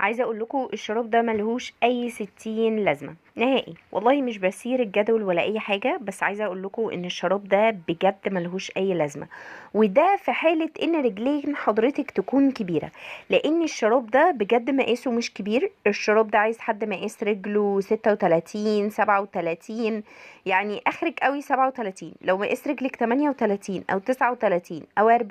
عايزه اقول لكم الشراب ده ملهوش اي 60 لازمه نهائي، والله مش بسير الجدول ولا اي حاجه، بس عايزه اقول لكم ان الشراب ده بجد ملهوش اي لازمه. وده في حاله ان رجلين حضرتك تكون كبيره، لان الشراب ده بجد مقاسه مش كبير. الشراب ده عايز حد مقاس رجله 36 37، يعني اخرك قوي 37. لو مقاس رجلك 38 او 39 او 40،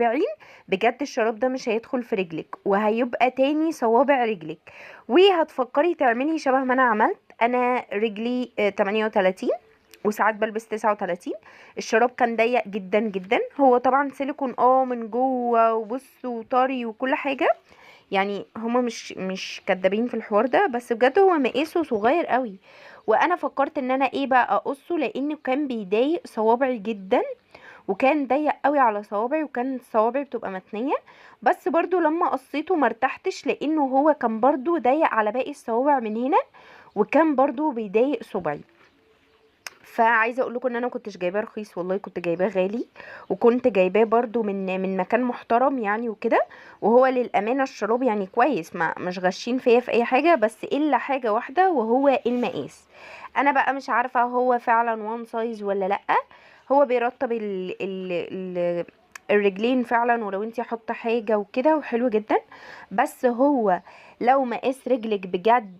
بجد الشراب ده مش هيدخل في رجلك وهيبقى تاني صوابع رجلك، وهتفكري تعملي شبه ما انا عملت. انا رجلي 38 وساعات بلبس 39. الشراب كان ضيق جدا جدا، هو طبعا سيليكون من جوه وبص وطري وكل حاجه، يعني هما مش كدابين في الحوار ده، بس بجد هو مقاسه صغير قوي. وانا فكرت ان انا ايه بقى اقصه، لانه كان بيضايق صوابعي جدا، وكان ضيق قوي على صوابعي، وكان صوابعي بتبقى متنيه. بس برضو لما قصيته مرتحتش، لانه هو كان برضو ضيق على باقي الصوابع من هنا، وكان برضو بيضايق صبعي. فعايزه اقول لكم ان انا كنتش جايباه رخيص، والله كنت جايباه غالي، وكنت جايباه برضو من مكان محترم يعني وكده. وهو للامانه الشراب يعني كويس، ما مش غشين فيا في اي حاجه، بس الا حاجه واحده وهو المقاس. انا بقى مش عارفه هو فعلا وان سايز ولا لا. هو بيرطب الرجلين فعلا، ولو انتي حاطه حاجه وكده وحلو جدا. بس هو لو مقاس رجلك بجد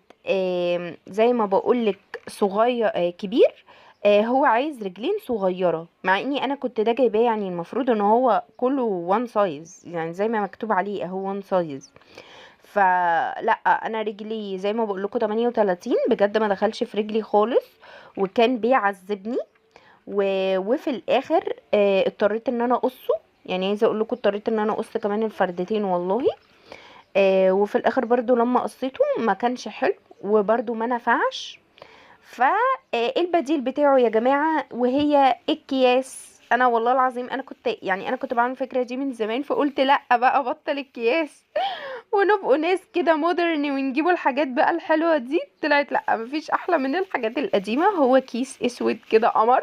زي ما بقولك صغير كبير، هو عايز رجلين صغيره، مع اني انا كنت ده جايباه، يعني المفروض ان هو كله وان سايز، يعني زي ما مكتوب عليه اهو وان سايز. فلا، انا رجلي زي ما بقول لكم 38، بجد ما دخلش في رجلي خالص، وكان بيعذبني. وفي الاخر اضطريت ان انا اقصه، يعني عايزه اقول لكم اضطريت ان انا اقص كمان الفردتين والله. وفي الاخر برضو لما قصيته ما كانش حلو، وبرضو ما نفعش. فالبديل بتاعه يا جماعة وهي الكياس. انا والله العظيم انا كنت بعمل الفكرة دي من زمان، فقلت لا بقى بطل الكياس ونبقوا ناس كده مودرن ونجيبوا الحاجات بقى الحلوة دي. طلعت لا، مفيش احلى من الحاجات القديمة. هو كيس اسود كده قمر،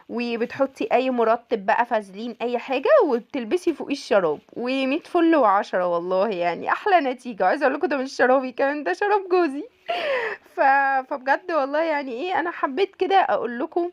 وبتحطي اي مرطب بقى، فازلين، اي حاجه، وبتلبسي فوقيه الشراب، ومية فل وعشرة والله، يعني احلى نتيجه. عايزه اقول لكم ده مش شرابي كمان، ده شراب جوزي. ف... فبجد والله يعني ايه، انا حبيت كده اقول لكم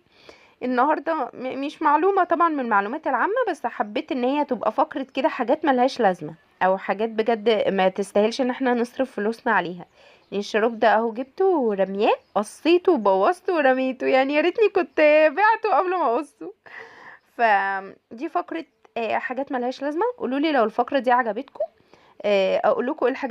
النهارده مش معلومه طبعا من المعلومات العامه، بس حبيت ان هي تبقى فقره كده حاجات ملهاش لازمه، او حاجات بجد ما تستاهلش ان احنا نصرف فلوسنا عليها. يعني الشراب ده اهو جبته ورمياه، قصيته وبوظته ورميته، يعني يا ريتني كنت بعته قبل ما اقصه. فدي فقره حاجات ملهاش لازمه. قولوا لي لو الفقره دي عجبتكم، اقول لكم ايه الحاجات